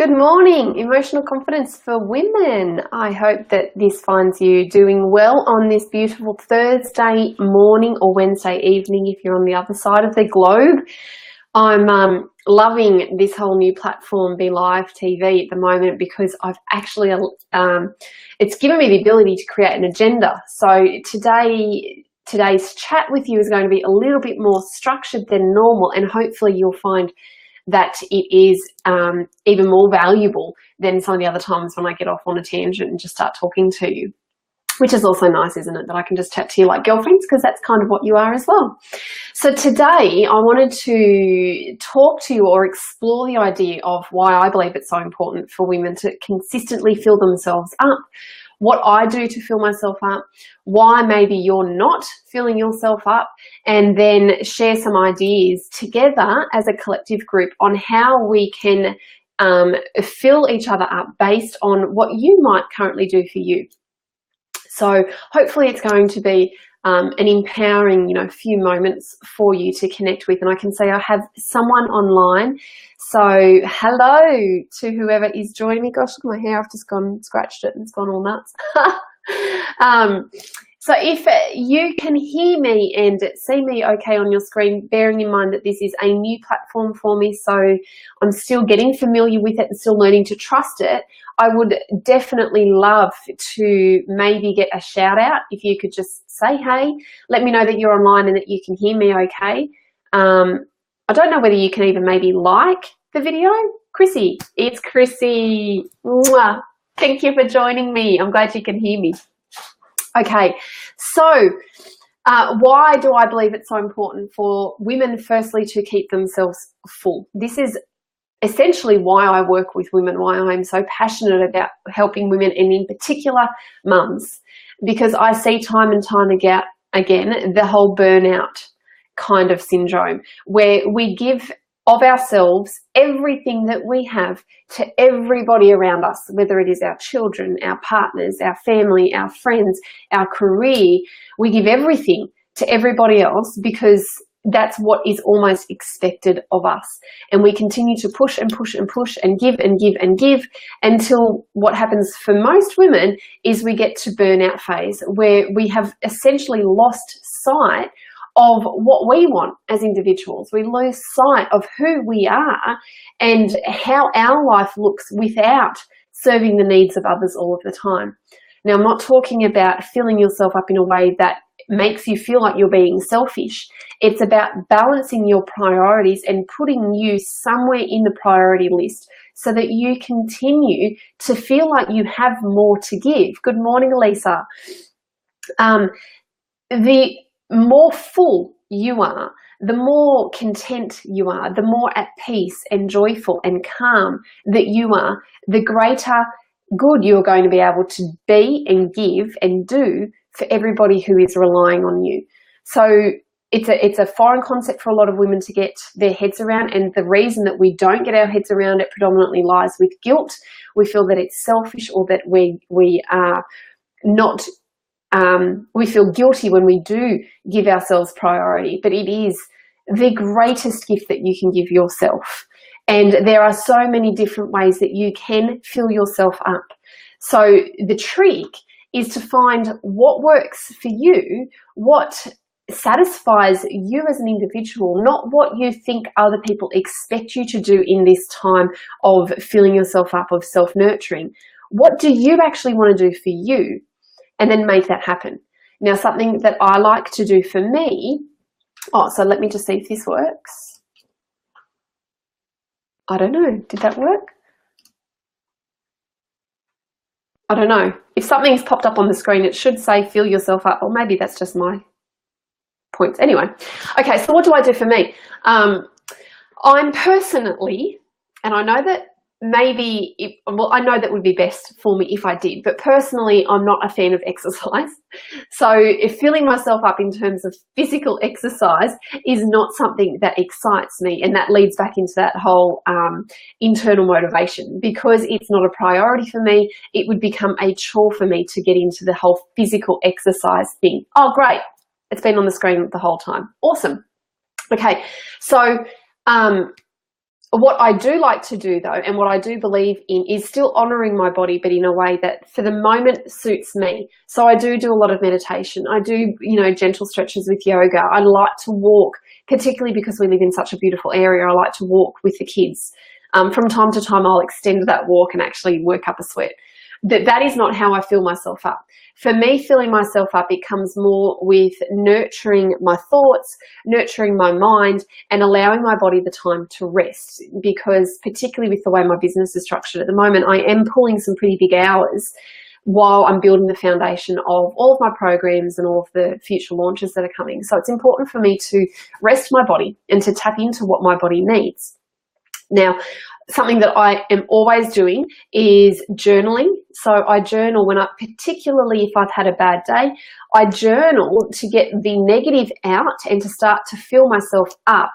Good morning, emotional confidence for women. I hope that this finds you doing well on this beautiful Thursday morning or Wednesday evening if you're on the other side of the globe. I'm loving this whole new platform, Be Live TV, at the moment because I've actually, it's given me the ability to create an agenda. So today's chat with you is going to be a little bit more structured than normal, and hopefully you'll find that it is even more valuable than some of the other times when I get off on a tangent and just start talking to you, which is also nice, isn't it, that I can just chat to you like girlfriends, because that's kind of what you are as well. So today I wanted to talk to you or explore the idea of why I believe it's so important for women to consistently fill themselves up, what I do to fill myself up, why maybe you're not filling yourself up, and then share some ideas together as a collective group on how we can fill each other up based on what you might currently do for you. So hopefully it's going to be an empowering, few moments for you to connect with. And I can say I have someone online. So hello to whoever is joining me. Gosh, look at my hair. I've just scratched it and it's gone all nuts. So if you can hear me and see me okay on your screen, bearing in mind that this is a new platform for me, so I'm still getting familiar with it and still learning to trust it, I would definitely love to maybe get a shout out. If you could just say, hey, let me know that you're online and that you can hear me okay. I don't know whether you can even maybe like the video. Chrissy, it's Chrissy. Mwah. Thank you for joining me. I'm glad you can hear me. Okay, so why do I believe it's so important for women, firstly, to keep themselves full? This is essentially why I work with women, why I'm so passionate about helping women, and in particular mums, because I see time and time again the whole burnout kind of syndrome, where we give of ourselves everything that we have to everybody around us, whether it is our children, our partners, our family, our friends, our career. We give everything to everybody else because that's what is almost expected of us. And we continue to push and push and push and give and give and give until what happens for most women is we get to burnout phase, where we have essentially lost sight of what we want as individuals. We lose sight of who we are and how our life looks without serving the needs of others all of the time. Now, I'm not talking about filling yourself up in a way that makes you feel like you're being selfish. It's about balancing your priorities and putting you somewhere in the priority list so that you continue to feel like you have more to give. Good morning, Lisa. The more full you are, the more content you are, the more at peace and joyful and calm that you are, the greater good you're going to be able to be and give and do for everybody who is relying on you. So it's a foreign concept for a lot of women to get their heads around, and the reason that we don't get our heads around it predominantly lies with guilt. We feel that it's selfish, or that we are not we feel guilty when we do give ourselves priority, but it is the greatest gift that you can give yourself. And there are so many different ways that you can fill yourself up. So the trick is to find what works for you, what satisfies you as an individual, not what you think other people expect you to do in this time of filling yourself up, of self-nurturing. What do you actually want to do for you? And then make that happen. Now, something that I like to do for me, so let me just see if this works. I don't know, did that work? I don't know. If something's popped up on the screen, it should say fill yourself up, or maybe that's just my points. Anyway, okay, so what do I do for me? I'm personally, and I know that maybe, I know that would be best for me if I did, but personally, I'm not a fan of exercise. So if filling myself up in terms of physical exercise is not something that excites me, and that leads back into that whole internal motivation, because it's not a priority for me. It would become a chore for me to get into the whole physical exercise thing. Oh, great. It's been on the screen the whole time. Awesome. Okay, so What I do like to do though, and what I do believe in, is still honoring my body, but in a way that for the moment suits me. So I do a lot of meditation. I do, gentle stretches with yoga. I like to walk, particularly because we live in such a beautiful area. I like to walk with the kids. From time to time, I'll extend that walk and actually work up a sweat. That is not how I fill myself up. For me, filling myself up, it comes more with nurturing my thoughts, nurturing my mind, and allowing my body the time to rest. Because particularly with the way my business is structured at the moment, I am pulling some pretty big hours while I'm building the foundation of all of my programs and all of the future launches that are coming. So it's important for me to rest my body and to tap into what my body needs. Now, something that I am always doing is journaling. So I journal particularly if I've had a bad day, I journal to get the negative out and to start to fill myself up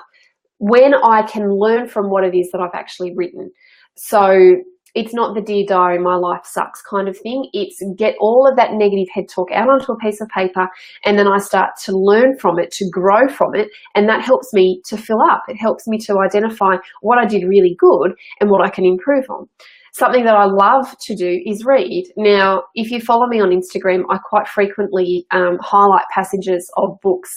when I can learn from what it is that I've actually written. So it's not the Dear Diary, my life sucks kind of thing. It's get all of that negative head talk out onto a piece of paper, and then I start to learn from it, to grow from it, and that helps me to fill up. It helps me to identify what I did really good and what I can improve on. Something that I love to do is read. Now, if you follow me on Instagram, I quite frequently highlight passages of books,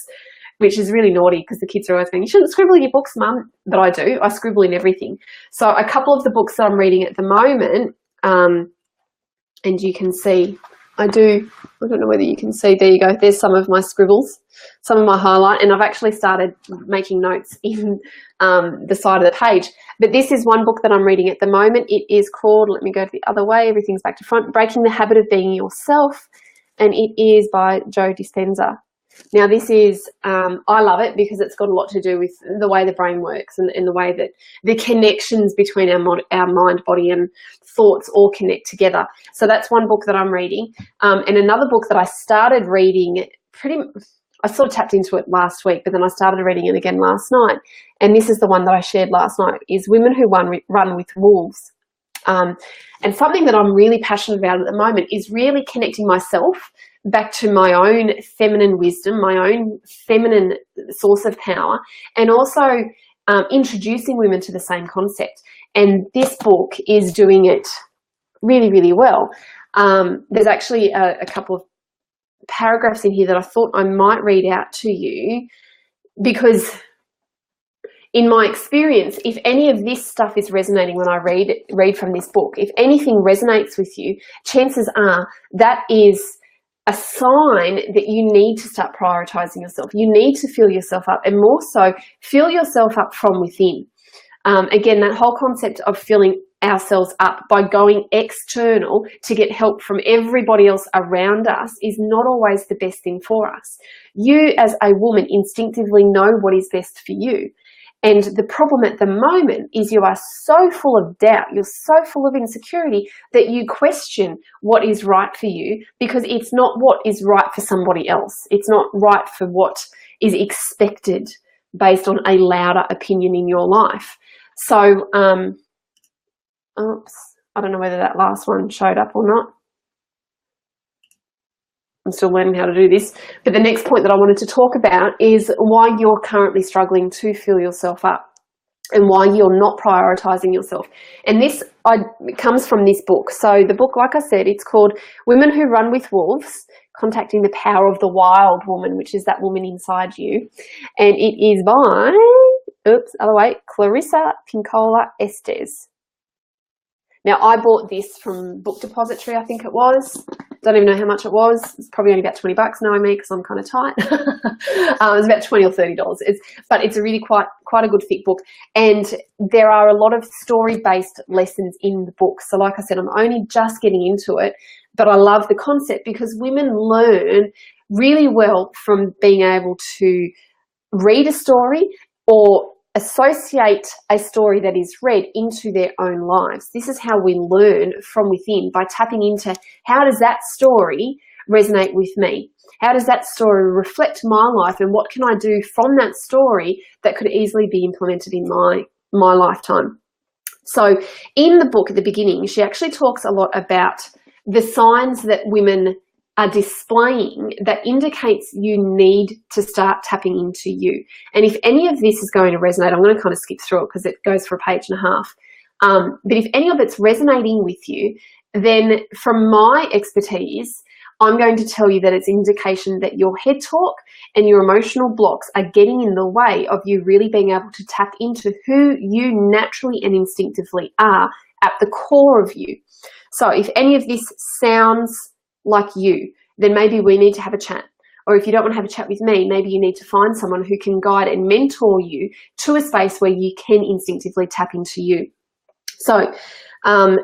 which is really naughty because the kids are always going, you shouldn't scribble in your books, Mum. But I do. I scribble in everything. So a couple of the books that I'm reading at the moment, and you can see, I don't know whether you can see, there you go, there's some of my scribbles, some of my highlight, and I've actually started making notes in the side of the page. But this is one book that I'm reading at the moment. It is called, let me go the other way, everything's back to front, Breaking the Habit of Being Yourself, and it is by Joe Dispenza. Now this is, I love it because it's got a lot to do with the way the brain works and the way that the connections between our mind, body and thoughts all connect together. So that's one book that I'm reading. And another book that I started reading I sort of tapped into it last week, but then I started reading it again last night. And this is the one that I shared last night, is Women Who Run with Wolves. And something that I'm really passionate about at the moment is really connecting myself back to my own feminine wisdom, my own feminine source of power, and also introducing women to the same concept. And this book is doing it really, really well. There's actually a couple of paragraphs in here that I thought I might read out to you, because in my experience, if any of this stuff is resonating when I read from this book, if anything resonates with you, chances are that is a sign that you need to start prioritizing yourself. You need to fill yourself up, and more so, fill yourself up from within. Again, that whole concept of filling ourselves up by going external to get help from everybody else around us is not always the best thing for us. You as a woman instinctively know what is best for you. And the problem at the moment is you are so full of doubt, you're so full of insecurity that you question what is right for you, because it's not what is right for somebody else. It's not right for what is expected based on a louder opinion in your life. So, oops, I don't know whether that last one showed up or not. I'm still learning how to do this. But the next point that I wanted to talk about is why you're currently struggling to fill yourself up and why you're not prioritizing yourself. And this comes from this book. So the book, like I said, it's called Women Who Run with Wolves, Contacting the Power of the Wild Woman, which is that woman inside you. And it is by, Clarissa Pinkola Estes. Now, I bought this from Book Depository, I think it was. Don't even know how much it was. It's probably only about $20 knowing me, because I'm kind of tight. It was about $20 or $30. But it's a really quite a good thick book. And there are a lot of story-based lessons in the book. So like I said, I'm only just getting into it, but I love the concept because women learn really well from being able to read a story or associate a story that is read into their own lives. This is how we learn from within, by tapping into how does that story resonate with me? How does that story reflect my life, and what can I do from that story that could easily be implemented in my lifetime? So in the book at the beginning, she actually talks a lot about the signs that women are displaying that indicates you need to start tapping into you. And if any of this is going to resonate, I'm going to kind of skip through it because it goes for a page and a half. But if any of it's resonating with you, then from my expertise, I'm going to tell you that it's indication that your head talk and your emotional blocks are getting in the way of you really being able to tap into who you naturally and instinctively are at the core of you. So if any of this sounds like you, then maybe we need to have a chat. Or if you don't want to have a chat with me, maybe you need to find someone who can guide and mentor you to a space where you can instinctively tap into you. So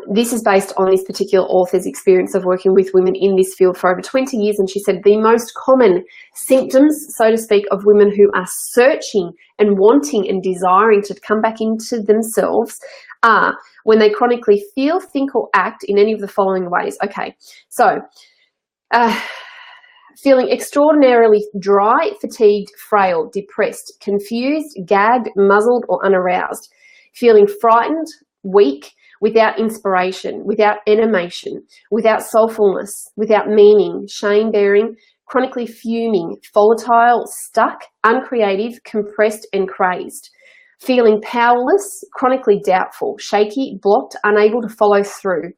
this is based on this particular author's experience of working with women in this field for over 20 years. And she said the most common symptoms, so to speak, of women who are searching and wanting and desiring to come back into themselves are when they chronically feel, think, or act in any of the following ways. Okay, so feeling extraordinarily dry, fatigued, frail, depressed, confused, gagged, muzzled, or unaroused. Feeling frightened, weak, without inspiration, without animation, without soulfulness, without meaning, shame-bearing, chronically fuming, volatile, stuck, uncreative, compressed, and crazed. Feeling powerless, chronically doubtful, shaky, blocked, unable to follow through,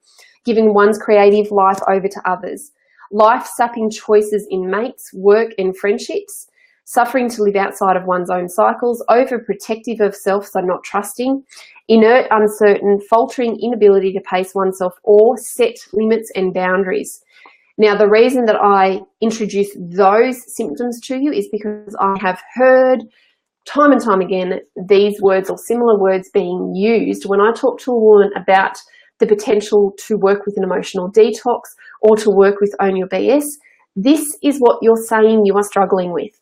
giving one's creative life over to others. Life-sapping choices in mates, work, and friendships. Suffering to live outside of one's own cycles, overprotective of self, so not trusting, inert, uncertain, faltering inability to pace oneself or set limits and boundaries. Now, the reason that I introduce those symptoms to you is because I have heard time and time again these words or similar words being used when I talk to a woman about the potential to work with an emotional detox or to work with Own Your BS. This is what you're saying you are struggling with.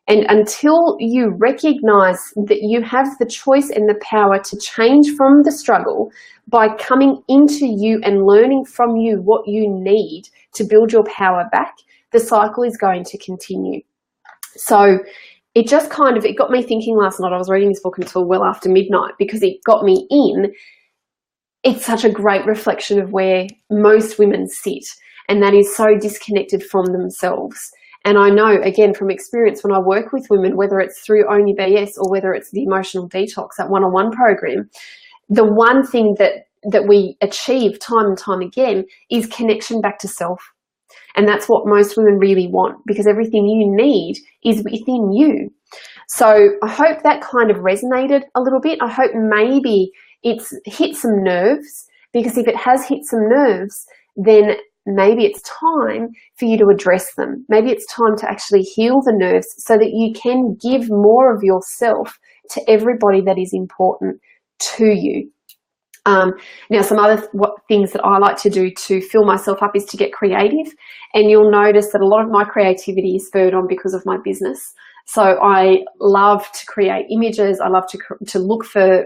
And until you recognize that you have the choice and the power to change from the struggle by coming into you and learning from you what you need to build your power back, the cycle is going to continue. So it just it got me thinking last night. I was reading this book until well after midnight because it got me in. It's such a great reflection of where most women sit, and that is so disconnected from themselves. And I know, again, from experience, when I work with women, whether it's through Own Your BS or whether it's the emotional detox, that one-on-one program, the one thing that we achieve time and time again is connection back to self. And that's what most women really want, because everything you need is within you. So I hope that kind of resonated a little bit. I hope maybe it's hit some nerves, because if it has hit some nerves, then maybe it's time for you to address them. Maybe it's time to actually heal the nerves so that you can give more of yourself to everybody that is important to you. Now, some other things that I like to do to fill myself up is to get creative. And you'll notice that a lot of my creativity is spurred on because of my business. So I love to create images. I love to look for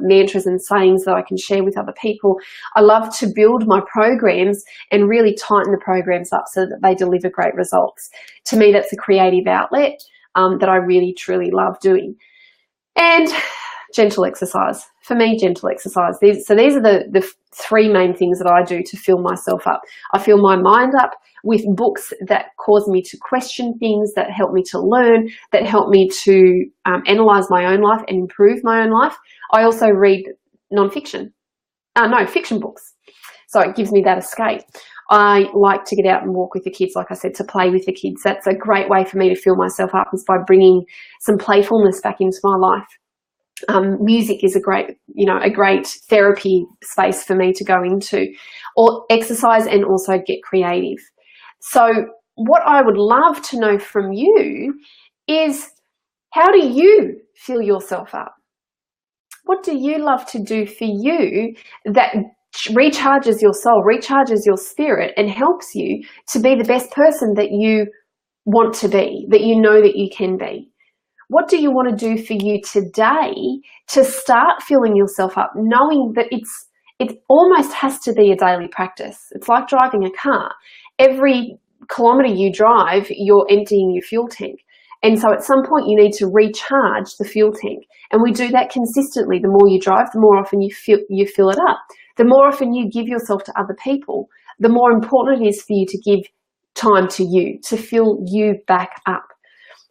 mantras and sayings that I can share with other people. I love to build my programs and really tighten the programs up so that they deliver great results. To me, that's a creative outlet that I really, truly love doing. And gentle exercise. For me, gentle exercise. These are the three main things that I do to fill myself up. I fill my mind up with books that cause me to question things, that help me to learn, that help me to analyze my own life and improve my own life. I also read fiction books. So it gives me that escape. I like to get out and walk with the kids, like I said, to play with the kids. That's a great way for me to fill myself up, is by bringing some playfulness back into my life. Music is a great therapy space for me to go into, or exercise, and also get creative. So what I would love to know from you is, how do you fill yourself up? What do you love to do for you that recharges your soul, recharges your spirit, and helps you to be the best person that you want to be, that you know that you can be? What do you want to do for you today to start filling yourself up, knowing that it almost has to be a daily practice? It's like driving a car. Every kilometre you drive, you're emptying your fuel tank. And so at some point you need to recharge the fuel tank. And we do that consistently. The more you drive, the more often you fill it up. The more often you give yourself to other people, the more important it is for you to give time to you, to fill you back up.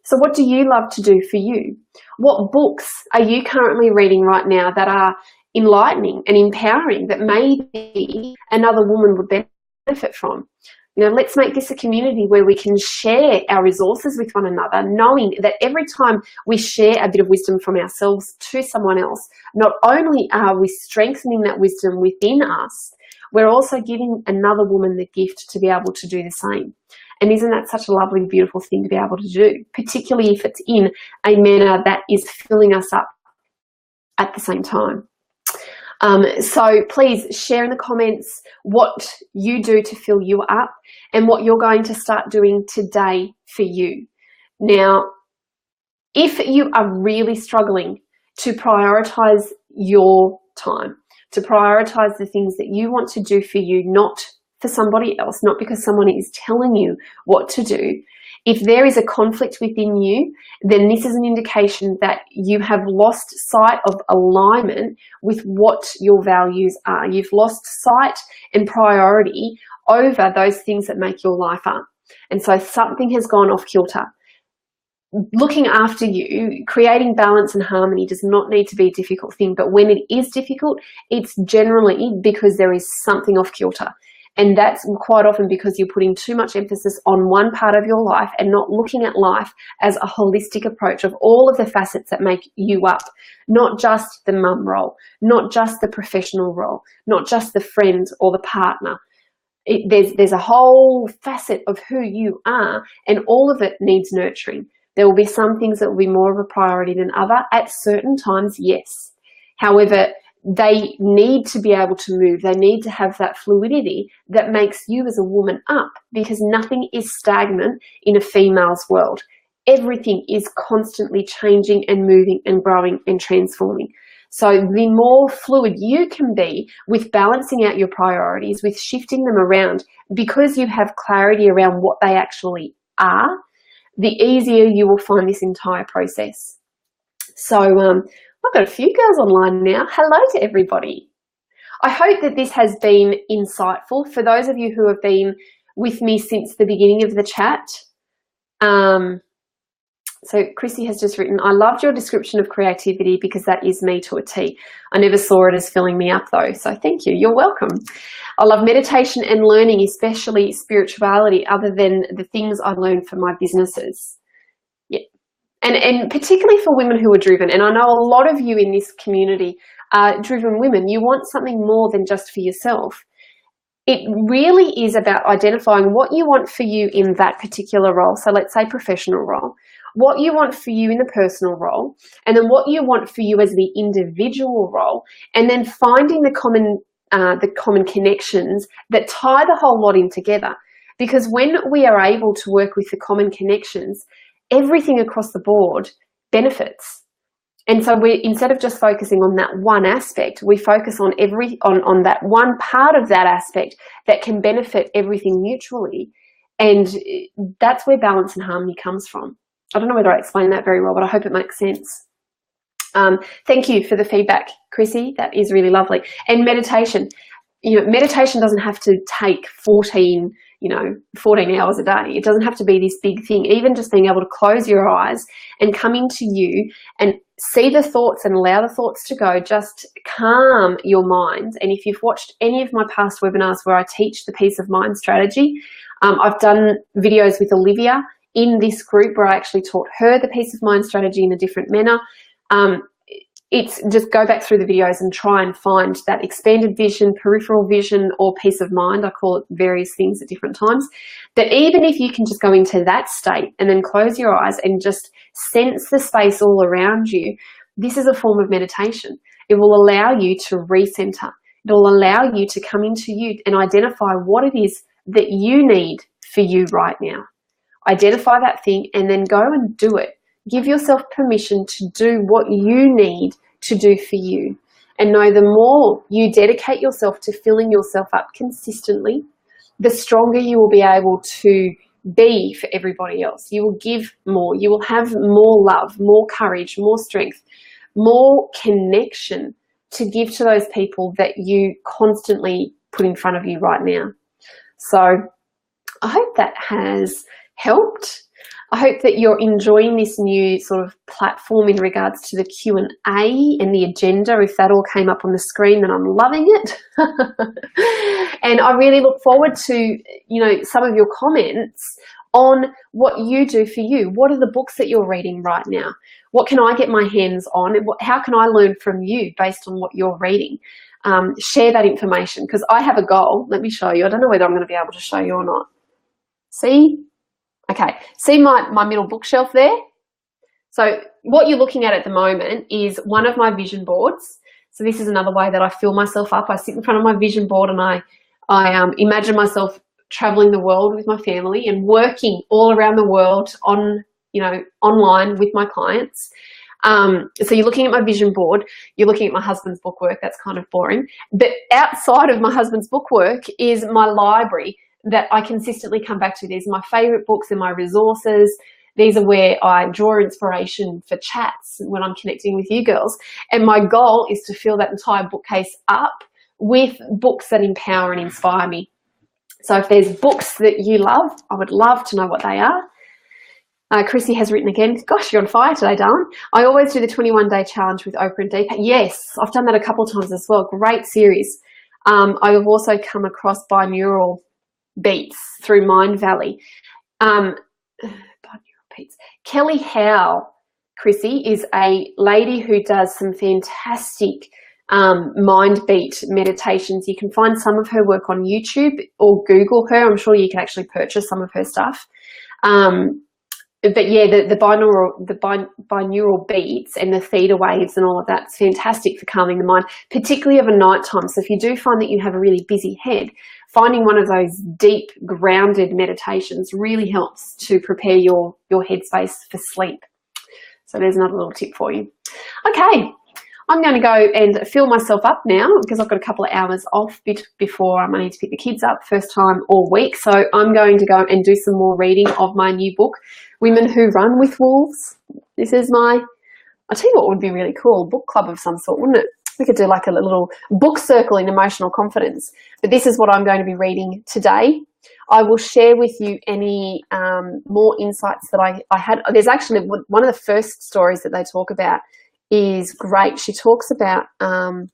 So what do you love to do for you? What books are you currently reading right now that are enlightening and empowering, that maybe another woman would benefit from? You know, let's make this a community where we can share our resources with one another, knowing that every time we share a bit of wisdom from ourselves to someone else, not only are we strengthening that wisdom within us, we're also giving another woman the gift to be able to do the same. And isn't that such a lovely, beautiful thing to be able to do, particularly if it's in a manner that is filling us up at the same time? So please share in the comments what you do to fill you up and what you're going to start doing today for you. Now, if you are really struggling to prioritize your time, to prioritize the things that you want to do for you, not for somebody else, not because someone is telling you what to do, if there is a conflict within you, then this is an indication that you have lost sight of alignment with what your values are. You've lost sight and priority over those things that make your life up. And so something has gone off kilter. Looking after you, creating balance and harmony does not need to be a difficult thing. But when it is difficult, it's generally because there is something off kilter. And that's quite often because you're putting too much emphasis on one part of your life and not looking at life as a holistic approach of all of the facets that make you up, not just the mum role, not just the professional role, not just the friend or the partner. There's a whole facet of who you are, and all of it needs nurturing. There will be some things that will be more of a priority than other at certain times, yes. However, they need to be able to move. They need to have that fluidity that makes you as a woman up, because nothing is stagnant in a female's world. Everything is constantly changing and moving and growing and transforming. So the more fluid you can be with balancing out your priorities, with shifting them around, because you have clarity around what they actually are, the easier you will find this entire process. So I've got a few girls online now. Hello to everybody. I hope that this has been insightful for those of you who have been with me since the beginning of the chat. So Chrissy has just written, I loved your description of creativity because that is me to a T. I never saw it as filling me up though, so thank you. You're welcome. I love meditation and learning, especially spirituality, other than the things I learned from my businesses. Yeah. And particularly for women who are driven, and I know a lot of you in this community are driven women. You want something more than just for yourself. It really is about identifying what you want for you in that particular role. So let's say professional role, what you want for you in the personal role, and then what you want for you as the individual role, and then finding the common connections that tie the whole lot in together. Because when we are able to work with the common connections, everything across the board benefits. And so we, instead of just focusing on that one aspect, we focus on on that one part of that aspect that can benefit everything mutually. And that's where balance and harmony comes from. I don't know whether I explained that very well, but I hope it makes sense. Thank you for the feedback, Chrissy. That is really lovely. And meditation, meditation doesn't have to take 14 hours a day. It doesn't have to be this big thing. Even just being able to close your eyes and come into you and see the thoughts and allow the thoughts to go, just calm your mind. And if you've watched any of my past webinars where I teach the peace of mind strategy, I've done videos with Olivia in this group where I actually taught her the peace of mind strategy in a different manner. It's just go back through the videos and try and find that expanded vision, peripheral vision, or peace of mind. I call it various things at different times. That even if you can just go into that state and then close your eyes and just sense the space all around you, this is a form of meditation. It will allow you to recenter. It will allow you to come into you and identify what it is that you need for you right now. Identify that thing and then go and do it. Give yourself permission to do what you need to do for you. And know the more you dedicate yourself to filling yourself up consistently, the stronger you will be able to be for everybody else. You will give more. You will have more love, more courage, more strength, more connection to give to those people that you constantly put in front of you right now. So I hope that has helped. I hope that you're enjoying this new sort of platform in regards to the Q&A and the agenda. If that all came up on the screen, then I'm loving it. And I really look forward to, you know, some of your comments on what you do for you. What are the books that you're reading right now? What can I get my hands on? And how can I learn from you based on what you're reading? Share that information, because I have a goal. Let me show you. I don't know whether I'm going to be able to show you or not. See? Okay, see my middle bookshelf there? So what you're looking at the moment is one of my vision boards. So this is another way that I fill myself up. I sit in front of my vision board and I imagine myself traveling the world with my family and working all around the world on, you know, online with my clients. So you're looking at my vision board, you're looking at my husband's bookwork. That's kind of boring. But outside of my husband's bookwork is my library that I consistently come back to. These are my favorite books and my resources. These are where I draw inspiration for chats when I'm connecting with you girls. And my goal is to fill that entire bookcase up with books that empower and inspire me. So if there's books that you love, I would love to know what they are. Chrissy has written again, gosh, you're on fire today, darling. I always do the 21-day challenge with Oprah and Deepak. Yes, I've done that a couple of times as well. Great series. I have also come across binaural beats through Mind Valley. Binaural beats. Kelly Howe, Chrissy, is a lady who does some fantastic mind beat meditations. You can find some of her work on YouTube or Google her. I'm sure you can actually purchase some of her stuff. But yeah, the binaural beats and the theta waves and all of that's fantastic for calming the mind, particularly of a night time. So if you do find that you have a really busy head, finding one of those deep grounded meditations really helps to prepare your headspace for sleep. So there's another little tip for you. Okay, I'm going to go and fill myself up now because I've got a couple of hours off before I need to pick the kids up, first time all week. So I'm going to go and do some more reading of my new book, Women Who Run with Wolves. This is I'll tell you what would be really cool, book club of some sort, wouldn't it? We could do like a little book circle in emotional confidence. But this is what I'm going to be reading today. I will share with you any more insights that I had. There's actually one of the first stories that they talk about is great. She talks about I'm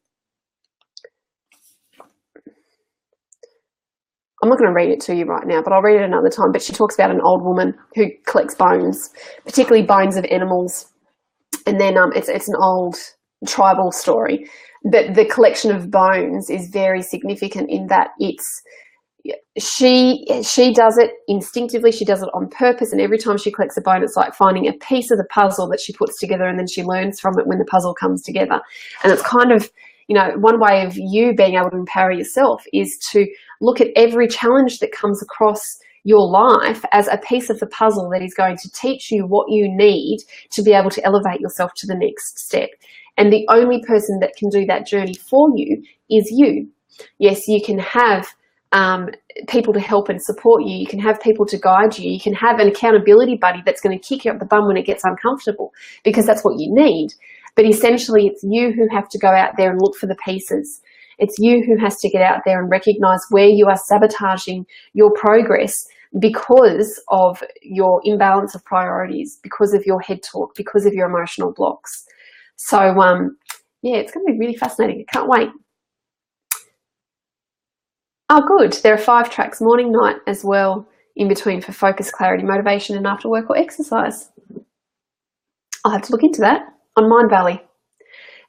not going to read it to you right now, but I'll read it another time. But she talks about an old woman who collects bones, particularly bones of animals. And then it's an old tribal story. But the collection of bones is very significant in that she does it instinctively. She does it on purpose. And every time she collects a bone, it's like finding a piece of the puzzle that she puts together, and then she learns from it when the puzzle comes together. And it's kind of, you know, one way of you being able to empower yourself is to look at every challenge that comes across your life as a piece of the puzzle that is going to teach you what you need to be able to elevate yourself to the next step. And the only person that can do that journey for you is you. Yes, you can have people to help and support you. You can have people to guide you. You can have an accountability buddy that's going to kick you up the bum when it gets uncomfortable, because that's what you need. But essentially, it's you who have to go out there and look for the pieces. It's you who has to get out there and recognize where you are sabotaging your progress because of your imbalance of priorities, because of your head talk, because of your emotional blocks. So, yeah, it's going to be really fascinating. I can't wait. Oh, good. There are 5 tracks, morning, night as well, in between for focus, clarity, motivation, and after work or exercise. I'll have to look into that on Mind Valley.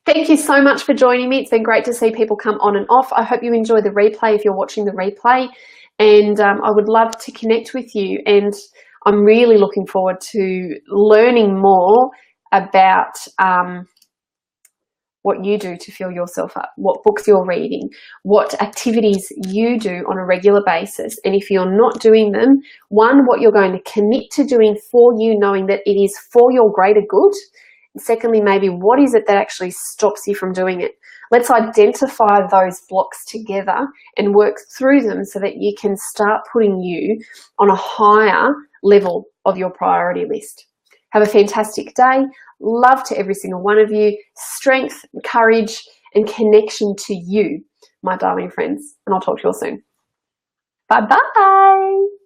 Thank you so much for joining me. It's been great to see people come on and off. I hope you enjoy the replay if you're watching the replay. And I would love to connect with you. And I'm really looking forward to learning more about what you do to fill yourself up, what books you're reading, what activities you do on a regular basis. And if you're not doing them, one, what you're going to commit to doing for you, knowing that it is for your greater good. And secondly, maybe what is it that actually stops you from doing it? Let's identify those blocks together and work through them so that you can start putting you on a higher level of your priority list. Have a fantastic day. Love to every single one of you. Strength, courage, and connection to you, my darling friends. And I'll talk to you all soon. Bye-bye.